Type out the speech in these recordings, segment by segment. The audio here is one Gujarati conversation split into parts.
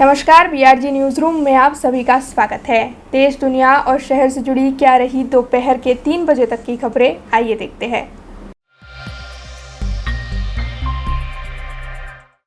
नमस्कार, बीआरजी न्यूज रूम में आप सभी का स्वागत है। देश, दुनिया और शहर से जुड़ी क्या रही दोपहर के 3 बजे तक की खबरें, आइए देखते हैं।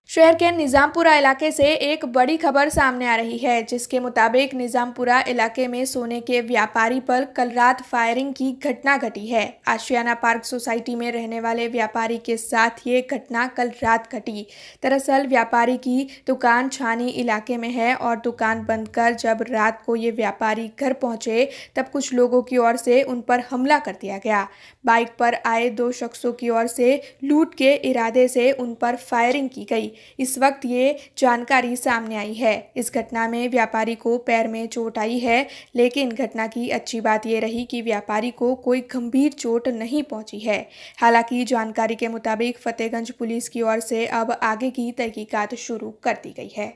शहर के निजामपुरा इलाके से एक बड़ी खबर सामने आ रही है, जिसके मुताबिक निजामपुरा इलाके में सोने के व्यापारी पर कल रात फायरिंग की घटना घटी है। आशियाना पार्क सोसाइटी में रहने वाले व्यापारी के साथ ये घटना कल रात घटी। दरअसल व्यापारी की दुकान छानी इलाके में है और दुकान बंद कर जब रात को ये व्यापारी घर पहुंचे तब कुछ लोगों की ओर से उन पर हमला कर दिया गया। बाइक पर आए 2 शख्सों की ओर से लूट के इरादे से उन पर फायरिंग की गई। इस वक्त ये जानकारी सामने आई है। इस घटना में व्यापारी को पैर में चोट आई है, लेकिन घटना की अच्छी बात ये रही कि व्यापारी को कोई गंभीर चोट नहीं पहुंची है। हालांकि जानकारी के मुताबिक फतेहगंज पुलिस की ओर से अब आगे की तहकीकात शुरू कर दी गई है।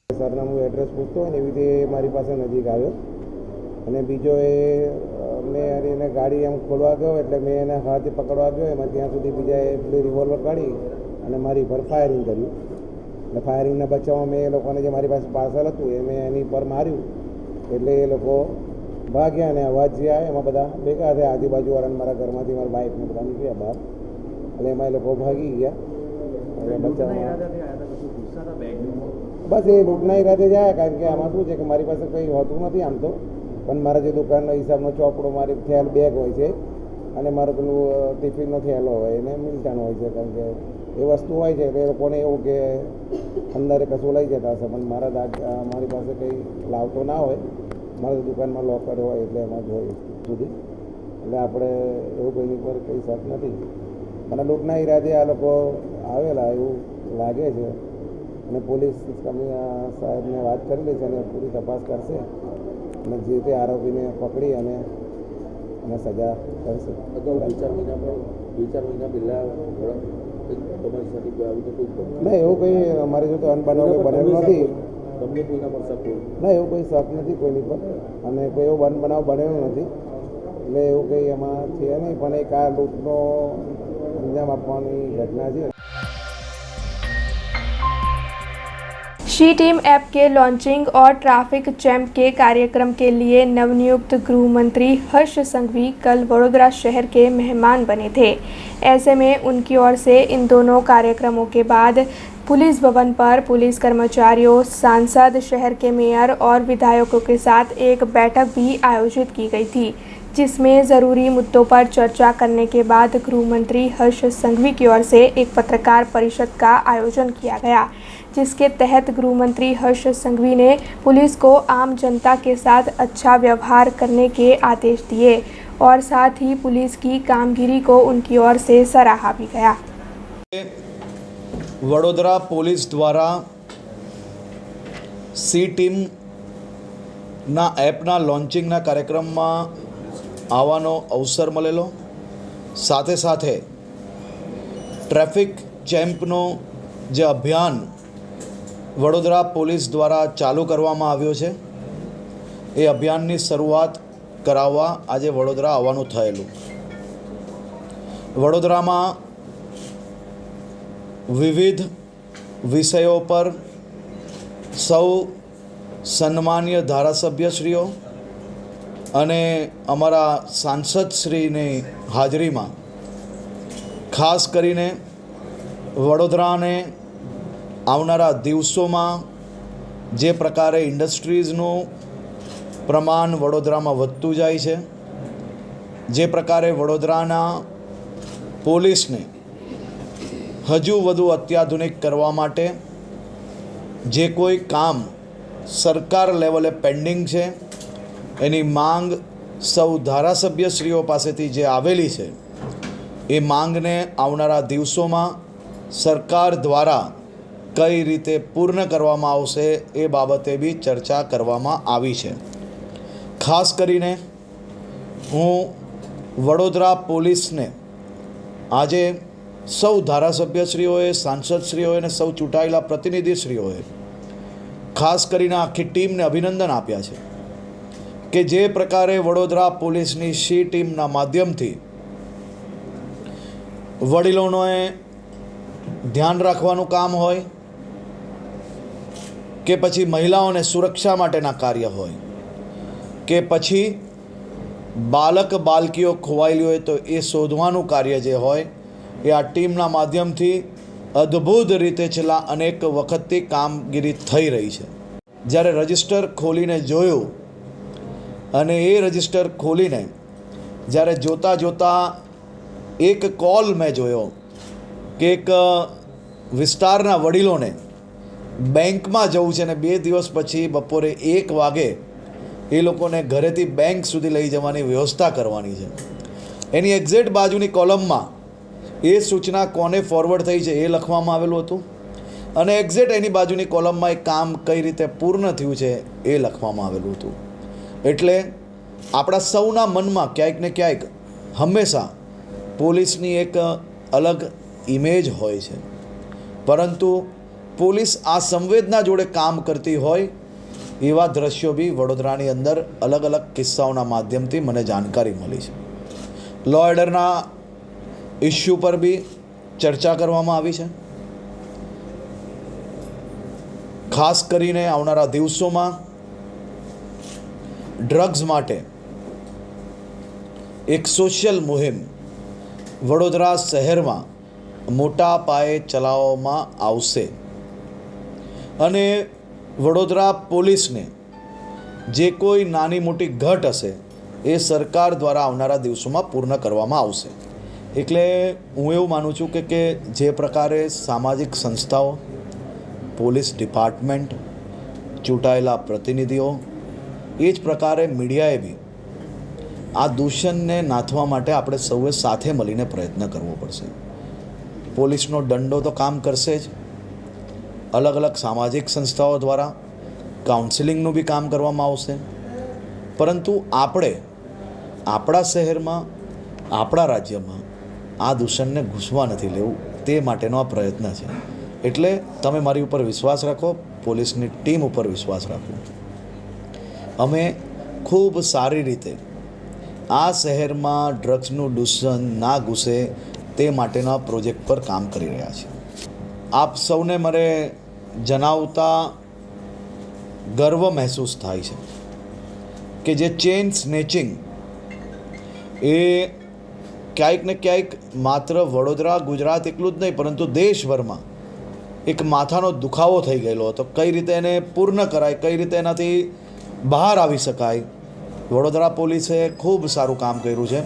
સરનામું એડ્રેસ પૂછતો હોય ને એવી રીતે મારી પાસે નજીક આવ્યો અને બીજો મેં એને ગાડી એમ ખોલવા ગયો એટલે મેં એને હાથે પકડવા ગયો એમાં ત્યાં સુધી બીજાએ પેલી રિવોલ્વર કાઢી અને મારી પર ફાયરિંગ કર્યું એટલે ફાયરિંગના બચાવમાં મેં એ લોકોને જે મારી પાસે પાર્સલ હતું એ મેં એની પર માર્યું એટલે એ લોકો ભાગ્યા અને અવાજ જે આવે એમાં બધા ભેગા થયા આજુબાજુવાળાને મારા ઘરમાંથી મારા બાઇકને બધા નીકળ્યા બહાર એટલે એમાં એ લોકો ભાગી ગયા એટલે બચાવમાં बस ये लूटना ही रहते जाए कारण के आम शू है कि मारी पास कई होतु नहीं आम तो पण मारा जो दुकान हिसाब चौपड़ो मारी थेल बेग हो मारो पेलू टिफिन थेलो हो मिल्टन हो कारण के ये वस्तु हो लोकोने एवं के अंदर कशु लई जता हे पण मारा मारी पास कई लावतो ना हो मारा दुकान में लॉकर हो सुधी एटले आपणे एवं कोईनी पर कई शक नहीं मैंने लूटना इरादे आ लोग आवेला एवं लागे छे અને પોલીસ સાહેબને વાત કરેલી છે અને પૂરી તપાસ કરશે અને જે તે આરોપીને પકડી અને સજા કરશે। ના એવું કંઈ અમારે જો તો અનબનાવ બનેલો નથી, ના એવું કંઈ શક નથી કોઈની પર અને કોઈ એવો અનબનાવ બનેલો નથી એટલે એવું કંઈ એમાં છે નહીં પણ એક આ લૂંટનો અંજામ આપવાની ઘટના છે। शी टीम ऐप के लॉन्चिंग और ट्रैफिक चैम्प के कार्यक्रम के लिए नवनियुक्त गृह मंत्री हर्ष संघवी कल वडोदरा शहर के मेहमान बने थे। ऐसे में उनकी ओर से इन दोनों कार्यक्रमों के बाद पुलिस भवन पर पुलिस कर्मचारियों, सांसद, शहर के मेयर और विधायकों के साथ एक बैठक भी आयोजित की गई थी, जिसमें ज़रूरी मुद्दों पर चर्चा करने के बाद गृह मंत्री हर्ष संघवी की ओर से एक पत्रकार परिषद का आयोजन किया गया, जिसके तहत गृह मंत्री हर्ष संघवी ने पुलिस को आम जनता के साथ अच्छा व्यवहार करने के आदेश दिए और साथ ही पुलिस की कामगिरी को उनकी ओर से सराहा भी गया। वडोदरा पुलिस द्वारा सी टीम ना एपना लॉन्चिंग ना कार्यक्रम में आवવાનો અવસર મળેલો, સાથે સાથે ટ્રાફિક ચેમ્પનો જે અભિયાન વડોદરા પોલીસ દ્વારા ચાલુ કરવામાં આવ્યો છે એ અભિયાનની શરૂઆત કરાવવા આજે વડોદરા આવવાનું થયેલું। વડોદરામાં વિવિધ વિષયો પર સૌ સન્માનીય ધારાસભ્યશ્રીઓ અને અમારા સાંસદશ્રીની હાજરીમાં ખાસ કરીને વડોદરાને આવનારા દિવસોમાં જે પ્રકારે ઇન્ડસ્ટ્રીઝનું પ્રમાણ વડોદરામાં વધતું જાય છે, જે પ્રકારે વડોદરાના પોલીસને હજુ વધુ અત્યાધુનિક કરવા માટે જે કોઈ કામ સરકાર લેવલે પેન્ડિંગ છે એની માંગ સૌ ધારાસભ્યશ્રીઓ પાસેથી જે આવેલી છે એ માંગને આવનારા દિવસોમાં સરકાર દ્વારા કઈ રીતે પૂર્ણ કરવામાં આવશે એ બાબતે બી ચર્ચા કરવામાં આવી છે। ખાસ કરીને હું વડોદરા પોલીસને આજે સૌ ધારાસભ્યશ્રીઓએ, સાંસદશ્રીઓએ અને સૌ ચૂંટાયેલા પ્રતિનિધિશ્રીઓએ ખાસ કરીને આખી ટીમને અભિનંદન આપ્યા છે કે જે પ્રકારે વડોદરા પોલીસની સી ટીમના માધ્યમથી વડીલોને ધ્યાન રાખવાનું કામ હોય કે પછી મહિલાઓને સુરક્ષા માટેના કાર્ય હોય કે પછી બાલક બાલકીઓ ખોવાયેલી હોય તો એ શોધવાનું કાર્ય જે હોય એ આ ટીમના માધ્યમથી અદ્ભુત રીતે છેલ્લા અનેક વખતથી કામગીરી થઈ રહી છે. જ્યારે રજિસ્ટર ખોલીને જોયું અને એ રજિસ્ટર ખોલીને જ્યારે જોતાં એક કોલ મેં જોયો કે એક વિસ્તારના વડીલોને બેંકમાં જવું છે અને 2 દિવસ પછી બપોરે 1 વાગે એ લોકોને ઘરેથી બેંક સુધી લઈ જવાની વ્યવસ્થા કરવાની છે. એની એક્ઝેક્ટ બાજુની કોલમમાં એ સૂચના કોને ફોરવર્ડ થઈ છે એ લખવામાં આવેલું હતું અને એક્ઝેક્ટ એની બાજુની કોલમમાં એ કામ કઈ રીતે પૂર્ણ થયું છે એ લખવામાં આવેલું હતું. એટલે આપણા સૌના મનમાં ક્યાંક ને ક્યાંક હંમેશા પોલીસની એક અલગ ઇમેજ હોય છે, પરંતુ પોલીસ આ સંવેદના જોડે કામ કરતી હોય એવા દ્રશ્યો બી વડોદરાની અંદર અલગ અલગ કિસ્સાઓના માધ્યમથી મને જાણકારી મળી છે. લો ઓર્ડરના ઇસ્યુ પર બી ચર્ચા કરવામાં આવી છે. ખાસ કરીને આવનારા દિવસોમાં ડ્રગ્સ માટે એક સોશિયલ મુહિમ વડોદરા શહેરમાં મોટા પાયે ચલાવવામાં આવશે અને વડોદરા પોલીસને જે કોઈ નાની મોટી ઘટ હશે એ સરકાર દ્વારા આવનારા દિવસોમાં પૂર્ણ કરવામાં આવશે. એટલે હું એવું માનું છું કે જે પ્રકારે સામાજિક સંસ્થાઓ, પોલીસ ડિપાર્ટમેન્ટ, ચૂંટાયેલા પ્રતિનિધિઓ, એ જ પ્રકારે મીડિયાએ બી આ દૂષણને નાથવા માટે આપણે સૌએ સાથે મળીને પ્રયત્ન કરવો પડશે. પોલીસનો દંડો તો કામ કરશે જ, અલગ અલગ સામાજિક સંસ્થાઓ દ્વારા કાઉન્સિલિંગનું બી કામ કરવામાં આવશે, પરંતુ આપણે આપણા શહેરમાં, આપણા રાજ્યમાં આ દૂષણને ઘૂસવા નથી લેવું, તે માટેનો આ પ્રયત્ન છે. એટલે તમે મારી ઉપર વિશ્વાસ રાખો, પોલીસની ટીમ ઉપર વિશ્વાસ રાખો. અમે ખૂબ સારી રીતે આ શહેરમાં ડ્રગ્સનું દૂષણ ના ઘૂસે તે માટેના પ્રોજેક્ટ પર કામ કરી રહ્યા છીએ. આપ સૌને મારે જણાવતા ગર્વ મહેસૂસ થાય છે કે જે ચેઇન સ્નેચિંગ એ ક્યાંક ને ક્યાંક માત્ર વડોદરા, ગુજરાત એટલું જ નહીં પરંતુ દેશભરમાં એક માથાનો દુખાવો થઈ ગયેલો હતો. કઈ રીતે એને પૂર્ણ કરાય, કઈ રીતે એનાથી બહાર આવી શકાય, વડોદરા પોલીસે ખૂબ સારું કામ કર્યું છે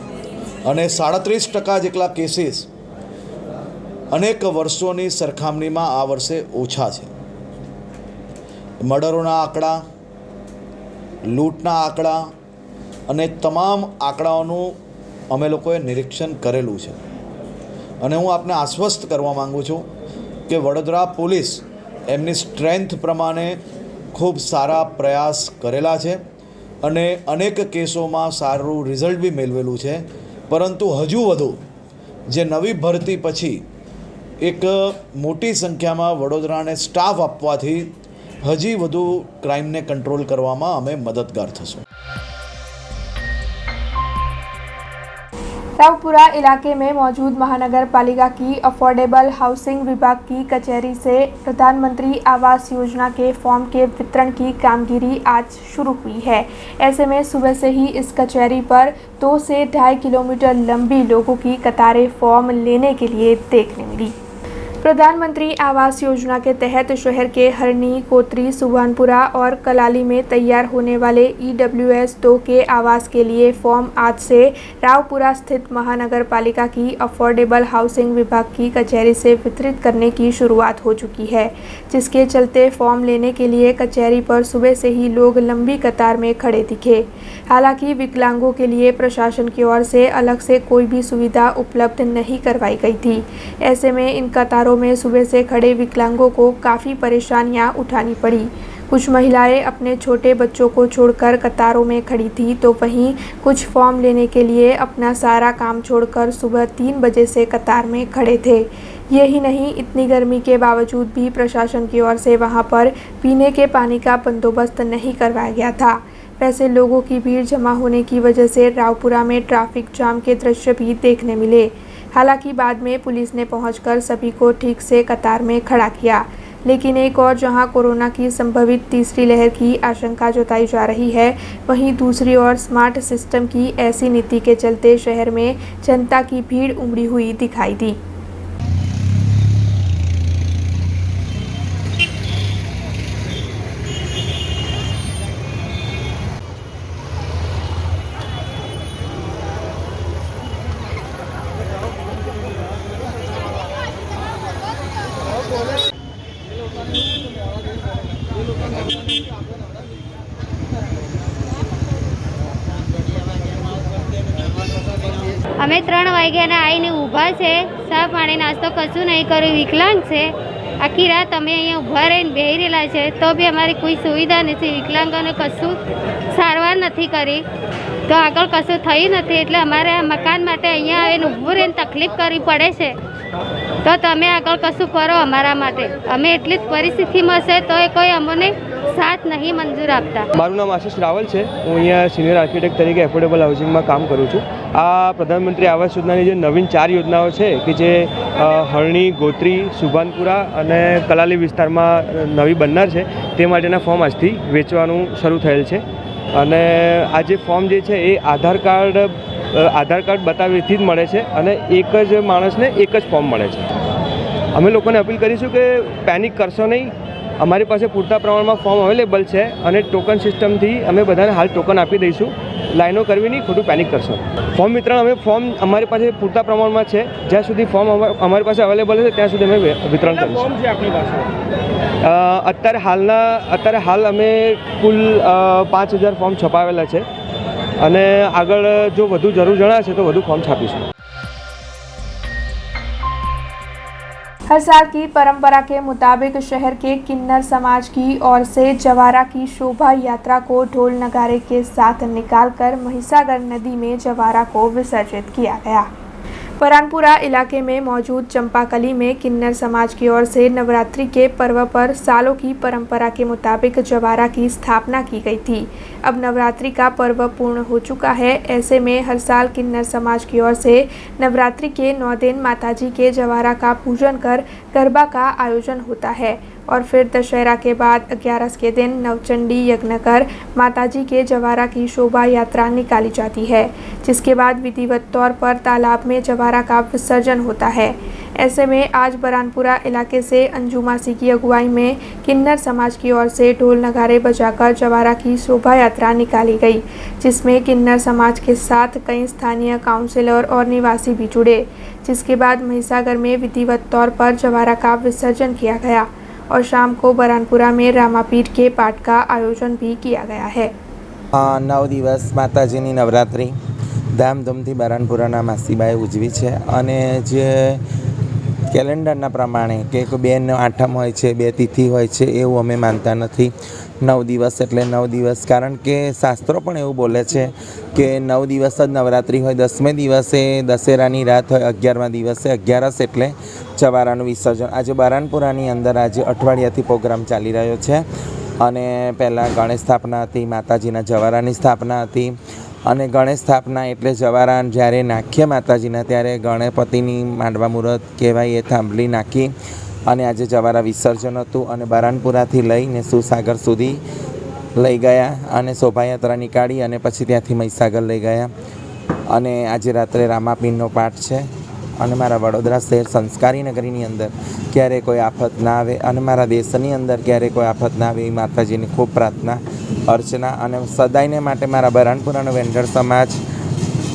અને 37% જેટલા કેસીસ અનેક વર્ષોની સરખામણીમાં આ વર્ષે ઓછા છે. મર્ડરોના આંકડા, લૂંટના આંકડા અને તમામ આંકડાઓનું અમે લોકોએ નિરીક્ષણ કરેલું છે અને હું આપને આશ્વસ્ત કરવા માગું છું કે વડોદરા પોલીસ એમની સ્ટ્રેન્થ પ્રમાણે ખૂબ સારા પ્રયાસ કરેલા છે અને અનેક કેસોમાં સારું રિઝલ્ટ બી મેળવેલું છે. પરંતુ હજુ વધુ જે નવી ભરતી પછી એક મોટી સંખ્યામાં વડોદરાને સ્ટાફ આપવાથી હજી વધુ ક્રાઇમને કંટ્રોલ કરવામાં અમે મદદગાર થશું. रावपुरा इलाके में मौजूद महानगर पालिका की अफोर्डेबल हाउसिंग विभाग की कचहरी से प्रधानमंत्री आवास योजना के फॉर्म के वितरण की कामगिरी आज शुरू हुई है. ऐसे में सुबह से ही इस कचहरी पर 2 से 2.5 किलोमीटर लंबी लोगों की कतारें फॉर्म लेने के लिए देखने मिली. प्रधानमंत्री आवास योजना के तहत शहर के हरनी, कोतरी, सुभानपुरा और कलाली में तैयार होने वाले EWS 2 के आवास के लिए फॉर्म आज से रावपुरा स्थित महानगर पालिका की अफोर्डेबल हाउसिंग विभाग की कचहरी से वितरित करने की शुरुआत हो चुकी है, जिसके चलते फॉर्म लेने के लिए कचहरी पर सुबह से ही लोग लंबी कतार में खड़े दिखे. हालांकि विकलांगों के लिए प्रशासन की ओर से अलग से कोई भी सुविधा उपलब्ध नहीं करवाई गई थी. ऐसे में इन कतारों में सुबह से खड़े विकलांगों को काफ़ी परेशानियां उठानी पड़ी. कुछ महिलाएं अपने छोटे बच्चों को छोड़कर कतारों में खड़ी थी, तो वहीं कुछ फॉर्म लेने के लिए अपना सारा काम छोड़कर सुबह 3 बजे से कतार में खड़े थे. यही नहीं, इतनी गर्मी के बावजूद भी प्रशासन की ओर से वहां पर पीने के पानी का बंदोबस्त नहीं करवाया गया था. वैसे लोगों की भीड़ जमा होने की वजह से रावपुरा में ट्रैफिक जाम के दृश्य भी देखने मिले. हालांकि बाद में पुलिस ने पहुंचकर सभी को ठीक से कतार में खड़ा किया. लेकिन एक और जहां कोरोना की संभवित तीसरी लहर की आशंका जताई जा रही है, वहीं दूसरी ओर स्मार्ट सिस्टम की ऐसी नीति के चलते शहर में जनता की भीड़ उमड़ी हुई दिखाई दी। અમે 3 વાગ્યાના આવીને ઊભા છે, ચા પાણી નાસ્તો કશું નહીં કર્યું, વિકલાંગ છે. આખી રાત અમે અહીંયા ઊભા રહીને બેહી રહેલા છે, તો બી અમારી કોઈ સુવિધા નથી. વિકલાંગોને કશું સારવાર નથી કરી, તો આગળ કશું થયું નથી. એટલે અમારે આ મકાન માટે અહીંયા આવીને ઊભું રહીને તકલીફ કરવી પડે છે. તો તમે આગળ કશું કરો અમારા માટે. અમે એટલી જ પરિસ્થિતિમાં છે તો એ કોઈ અમને સાથ નહીં મંજૂર આપતા. મારું નામ આશીષ રાવલ છે. હું અહીંયા સિનિયર આર્કિટેક્ટ તરીકે એફોર્ડેબલ હાઉસિંગમાં કામ કરું છું. આ પ્રધાનમંત્રી આવાસ યોજનાની જે નવીન 4 યોજનાઓ છે કે જે હરણી, ગોત્રી, સુભાનપુરા અને કલાલી વિસ્તારમાં નવી બનનાર છે, તે માટેના ફોર્મ આજથી વેચવાનું શરૂ થયેલ છે. અને આ જે ફોર્મ જે છે એ આધાર કાર્ડ બતાવ્યાથી જ મળે છે અને એક જ માણસને એક જ ફોર્મ મળે છે. અમે લોકોને અપીલ કરીશું કે પેનિક કરશો નહીં. અમારી પાસે પૂરતા પ્રમાણમાં ફોર્મ અવેલેબલ છે અને ટોકન સિસ્ટમથી અમે બધાને હાલ ટોકન આપી દઈશું. લાઈનો કરવી નહીં, ખોટું પેનિક કરશો. ફોર્મ વિતરણ અમારી પાસે પૂરતા પ્રમાણમાં છે. જ્યાં સુધી ફોર્મ અમારી પાસે અવેલેબલ છે ત્યાં સુધી અમે વિતરણ કરીશું. અત્યારે હાલ અમે કુલ 5000 ફોર્મ છપાવેલા છે અને આગળ જો વધુ જરૂર જણાશે તો વધુ ફોર્મ છાપીશું. हर साल की परंपरा के मुताबिक शहर के किन्नर समाज की ओर से जवारा की शोभा यात्रा को ढोल नगारे के साथ निकालकर महिसागर नदी में जवारा को विसर्जित किया गया। परानपुरा इलाके में मौजूद चंपाकली में किन्नर समाज की ओर से नवरात्रि के पर्व पर सालों की परंपरा के मुताबिक जवारा की स्थापना की गई थी। अब नवरात्रि का पर्व पूर्ण हो चुका है। ऐसे में हर साल किन्नर समाज की ओर से नवरात्रि के 9 दिन माताजी के जवारा का पूजन कर गरबा का आयोजन होता है और फिर दशहरा के बाद 11 के दिन नवचंडी यज्ञ कर माताजी के जवारा की शोभा यात्रा निकाली जाती है, जिसके बाद विधिवत तौर पर तालाब में जवारा का विसर्जन होता है। ऐसे में आज बरानपुरा इलाके से अंजू मासी की अगुवाई में किन्नर समाज की ओर से ढोल नगारे बजाकर जवारा की शोभा यात्रा निकाली गई, जिसमें किन्नर समाज के साथ कई स्थानीय काउंसिलर और निवासी भी जुड़े। जिसके बाद महिसागर में विधिवत तौर पर जवारा का विसर्जन किया गया और शाम को बरानपुरा में रामापीठ के पाठ का आयोजन भी किया गया है। 9 દિવસ માતાજીની નવરાત્રિ ધામધૂમથી બરાનપુરાના માસીબાએ ઉજવી છે અને જે કેલેન્ડરના પ્રમાણે કે 2 આઠમ હોય છે, 2 તિથિ હોય છે એવું અમે માનતા નથી. 9 દિવસ એટલે 9 દિવસ, કારણ કે શાસ્ત્રો પણ એવું બોલે છે કે 9 દિવસ જ નવરાત્રિ હોય. 10મે દિવસે દશેરાની રાત હોય, 11મા દિવસે 11સ એટલે જવારાનું વિસર્જન. આજે બરાનપુરાની અંદર આજે અઠવાડિયાથી પ્રોગ્રામ ચાલી રહ્યો છે અને પહેલાં ગણેશ સ્થાપના હતી, માતાજીના જવારાની સ્થાપના હતી અને ગણેશ સ્થાપના એટલે જવારા જ્યારે નાખીએ માતાજીના ત્યારે ગણપતિની માંડવા મુહૂર્ત કહેવાય એ થાંભલી નાખી અને આજે જવારા વિસર્જન હતું અને બરાનપુરાથી લઈને સુસાગર સુધી લઈ ગયા અને શોભાયાત્રા નીકાળી અને પછી ત્યાંથી મહીસાગર લઈ ગયા અને આજે રાત્રે રામાપીરનો પાઠ છે અને મારા વડોદરા શહેર સંસ્કારી નગરીની અંદર ક્યારેય કોઈ આફત ના આવે અને મારા દેશની અંદર ક્યારેય કોઈ આફત ના આવે એવી માતાજીની ખૂબ પ્રાર્થના અર્ચના અને સદાયને માટે મારા બરાનપુરાનો વેન્ડર સમાજ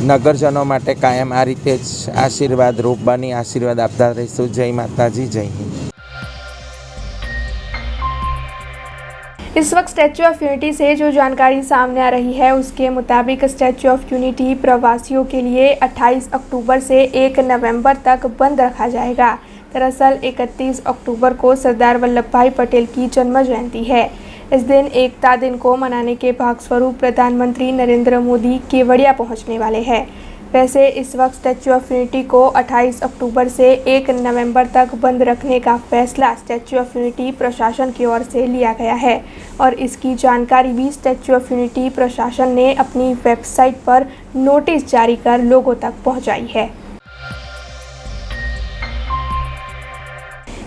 નગરજનો માટે કાયમ આ રીતે જ આશીર્વાદ રૂપ બની આશીર્વાદ આપતા રહીશું. જય માતાજી, જય હિન્દ. इस वक्त स्टैच्यू ऑफ यूनिटी से जो जानकारी सामने आ रही है उसके मुताबिक स्टैच्यू ऑफ यूनिटी प्रवासियों के लिए 28 अक्टूबर से 1 नवंबर तक बंद रखा जाएगा। दरअसल 31 अक्टूबर को सरदार वल्लभ भाई पटेल की जन्म जयंती है। इस दिन एकता दिन को मनाने के भागस्वरूप प्रधानमंत्री नरेंद्र मोदी केवड़िया पहुंचने वाले हैं। वैसे इस वक्त स्टैच्यू ऑफ यूनिटी को 28 अक्टूबर से 1 नवंबर तक बंद रखने का फैसला स्टैच्यू ऑफ यूनिटी प्रशासन की ओर से लिया गया है और इसकी जानकारी भी स्टैच्यू ऑफ यूनिटी प्रशासन ने अपनी वेबसाइट पर नोटिस जारी कर लोगों तक पहुंचाई है।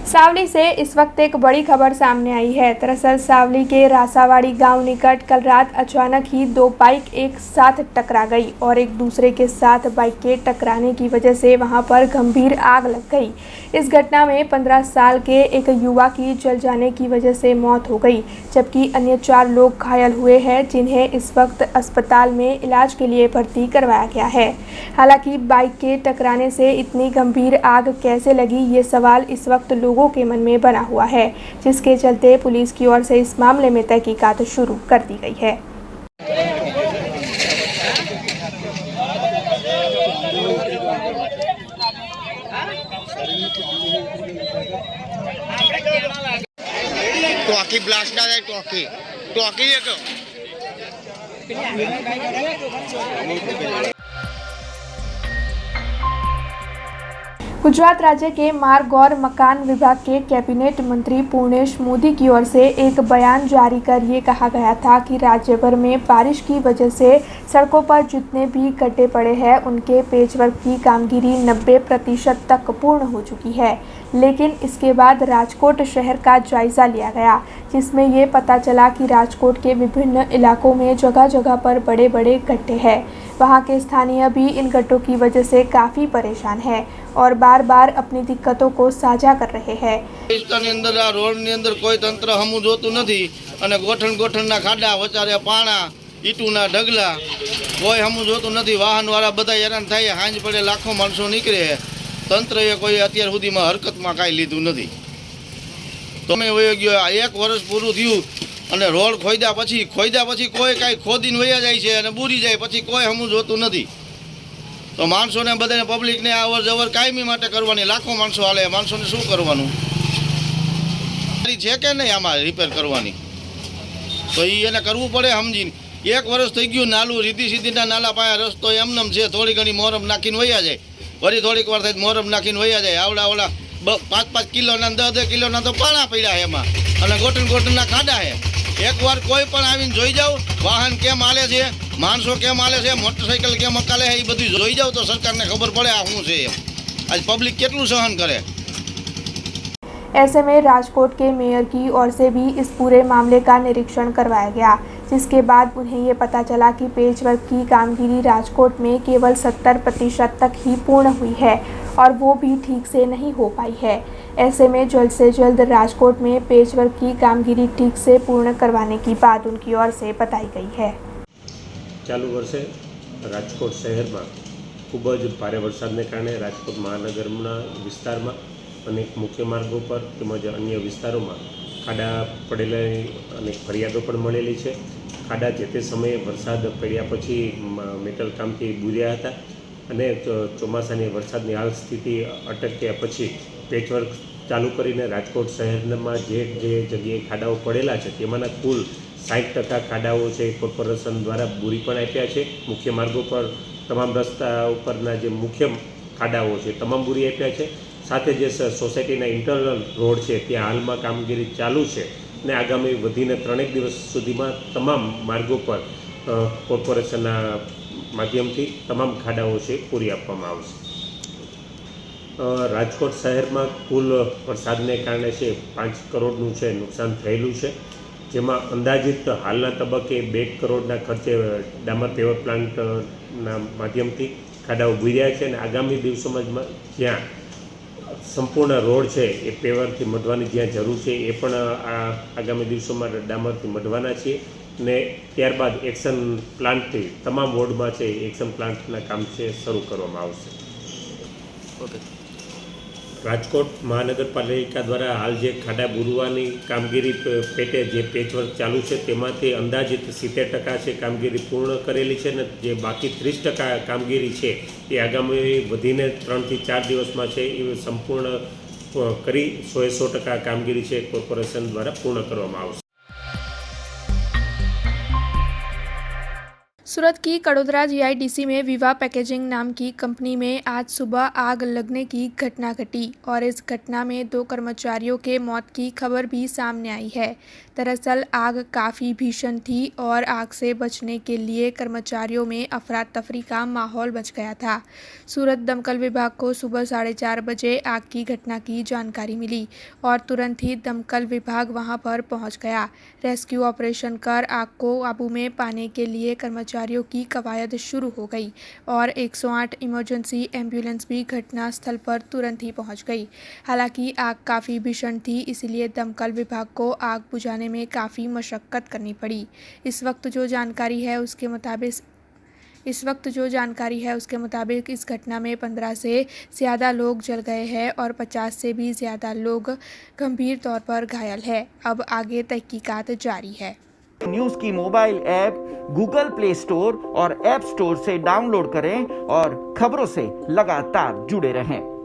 सावली से इस वक्त एक बड़ी खबर सामने आई है। दरअसल सावली के रासावाड़ी गांव निकट कल रात अचानक ही दो बाइक एक साथ टकरा गई और एक दूसरे के साथ बाइक के टकराने की वजह से वहां पर गंभीर आग लग गई। इस घटना में 15 साल के एक युवा की जल जाने की वजह से मौत हो गई, जबकि अन्य 4 लोग घायल हुए हैं, जिन्हें इस वक्त अस्पताल में इलाज के लिए भर्ती करवाया गया है। हालांकि बाइक के टकराने से इतनी गंभीर आग कैसे लगी, ये सवाल इस वक्त लोगों के मन में बना हुआ है, जिसके चलते पुलिस की ओर से इस मामले में तहकीकात शुरू कर दी गई है। टॉकी ब्लास्ट ना जाए टॉकी है तो गुजरात राज्य के मार्ग और मकान विभाग के कैबिनेट मंत्री पूर्णेश मोदी की ओर से एक बयान जारी कर ये कहा गया था कि राज्य भर में बारिश की वजह से सड़कों पर जितने भी गड्ढे पड़े हैं उनके पेचवर्क की कामगिरी 90% तक पूर्ण हो चुकी है। लेकिन इसके बाद राजकोट शहर का जायज़ा लिया गया, जिसमें ये पता चला कि राजकोट के विभिन्न इलाकों में जगह जगह पर बड़े बड़े गड्ढे हैं। वहाँ के स्थानीय भी इन गड्ढों की वजह से काफ़ी परेशान हैं और बार बार अपनी दिक्कतों को साझा कर रहे हैं। વિસ્તારની અંદર આ રોડની અંદર કોઈ તંત્ર હમું જોતું નથી અને ગોઠણના ખાડા વચારે પાણા ઈટુના ઢગલા કોઈ હમું જોતું નથી। વાહનવાળા બધા હેરાન થાય, હાંજ પડે લાખો માણસો નીકળે, તંત્રએ કોઈ અત્યાર સુધીમાં હરકતમાં કાંઈ લીધું નથી। તમે વયો ગયો 1 વર્ષ પૂરું થયું અને રોડ ખોદ્યા પછી કોઈ કાંઈ ખોદીને વયા જાય છે અને બૂરી જાય પછી કોઈ હમું જોતું નથી। તો માણસોને બધાને પબ્લિકને અવર જવર કાયમી માટે કરવાની, લાખો માણસો હાલે, માણસોને શું કરવાનું છે કે નહીં આમાં રિપેર કરવાની? તો એને કરવું પડે સમજીને। 1 વર્ષ થઈ ગયું, નાલું રીધી સીધીના નાલા પાયા રસ્તો એમનેમ છે, થોડી ઘણી મોરમ નાખીને વયા જાય, વળી થોડીક વાર થાય મોરમ નાખીને વયા જાય। આવડા 5-5 કિલોના 10 કિલોના તો પાણા પડ્યા છે એમાં અને ગોઠણના ખાડા છે। એકવાર કોઈ પણ આવીને જોઈ જાઓ વાહન કેમ હાલે છે, માણસો કેમ હાલે છે, મોટરસાઇકલ કેમ હકાલે છે, એ બધું જોઈ જાઓ તો સરકારને ખબર પડે આ શું છે। આજ પબ્લિક કેટલું સહન કરે। ऐसे में राजकोट के मेयर की ओर से भी इस पूरे मामले का निरीक्षण करवाया गया, जिसके बाद उन्हें ये पता चला कि पेचवर्क की कामगिरी राजकोट में केवल 70% तक ही पूर्ण हुई है और वो भी ठीक से नहीं हो पाई है। ऐसे में जल्द से जल्द राजकोट में पेचवर्क की कामगिरी ठीक से पूर्ण करवाने की बात उनकी ओर से बताई गई है। चालू वर्षे राजकोट शहर में खूब ज भारे वरसादने कारणे राजकोट महानगरना विस्तार में अनेक मुख्य मार्गों पर તેમજ अन्य विस्तारों में खाड़ा पड़ेला अनेक फरियादों पण मळेली छे। खाड़ा जे ते समये वरसाद पड्या पछी मेटल कामथी बूर्या हता अने ચોમાસાની વરસાદની હાલ સ્થિતિ અટક્યા પછી પેચવર્ક ચાલુ કરીને રાજકોટ શહેરમાં જે જગ્યાએ ખાડાઓ પડેલા છે તેમાંના કુલ 60% ખાડાઓ છે કોર્પોરેશન દ્વારા બૂરી પણ આપ્યા છે। મુખ્ય માર્ગો પર તમામ રસ્તા ઉપરના જે મુખ્ય ખાડાઓ છે તમામ બૂરી આપ્યા છે। સાથે જે સોસાયટીના ઇન્ટરનલ રોડ છે ત્યાં હાલમાં કામગીરી ચાલુ છે અને આગામી વધીને 3 દિવસ સુધીમાં તમામ માર્ગો પર કોર્પોરેશનના માધ્યમથી તમામ ખાડાઓ છે પૂરી આપવામાં આવશે। રાજકોટ શહેરમાં કુલ વરસાદને કારણે છે 5 કરોડનું છે નુકસાન થયેલું છે, જેમાં અંદાજિત હાલના તબક્કે 2 કરોડના ખર્ચે ડામર પેવર પ્લાન્ટના માધ્યમથી ખાડાઓ બૂર્યા છે અને આગામી દિવસોમાં જ્યાં સંપૂર્ણ રોડ છે એ પેવરથી મઢવાની જ્યાં જરૂર છે એ પણ આગામી દિવસોમાં ડામરથી મઢવાના છીએ ને ત્યારબાદ એક્શન પ્લાન્ટથી તમામ વોર્ડમાં છે એક્શન પ્લાન્ટના કામ છે શરૂ કરવામાં આવશે। રાજકોટ મહાનગરપાલિકા દ્વારા હાલ જે ખાડા બૂરવાની કામગીરી પેટે જે પેચવર્ક ચાલુ છે તેમાંથી અંદાજિત 70% છે કામગીરી પૂર્ણ કરેલી છે ને જે બાકી 30% કામગીરી છે એ આગામી વધીને 3 થી 4 દિવસમાં છે એ સંપૂર્ણ કરી 100% કામગીરી છે કોર્પોરેશન દ્વારા પૂર્ણ કરવામાં આવશે। सूरत की कड़ोदरा जीआईडीसी में विवाह पैकेजिंग नाम की कंपनी में आज सुबह आग लगने की घटना घटी और इस घटना में 2 कर्मचारियों के मौत की खबर भी सामने आई है। दरअसल आग काफ़ी भीषण थी और आग से बचने के लिए कर्मचारियों में अफरा तफरी का माहौल बच गया था। सूरत दमकल विभाग को सुबह 4:30 बजे आग की घटना की जानकारी मिली और तुरंत ही दमकल विभाग वहां पर पहुंच गया। रेस्क्यू ऑपरेशन कर आग को काबू में पाने के लिए कर्मचारियों की कवायद शुरू हो गई और 108 इमरजेंसी एम्बुलेंस भी घटनास्थल पर तुरंत ही पहुंच गई। हालांकि आग काफ़ी भीषण थी, इसलिए दमकल विभाग को आग बुझाने में काफ़ी मशक्क़त करनी पड़ी। इस वक्त जो जानकारी है उसके मुताबिक इस घटना में 15 से ज़्यादा लोग जल गए हैं और 50 से भी ज़्यादा लोग गंभीर तौर पर घायल हैं। अब आगे तहकीकात जारी है। न्यूज़ की mobile app Google play store और ऐप स्टोर से डाउनलोड करें और खबरों से लगातार जुड़े रहें।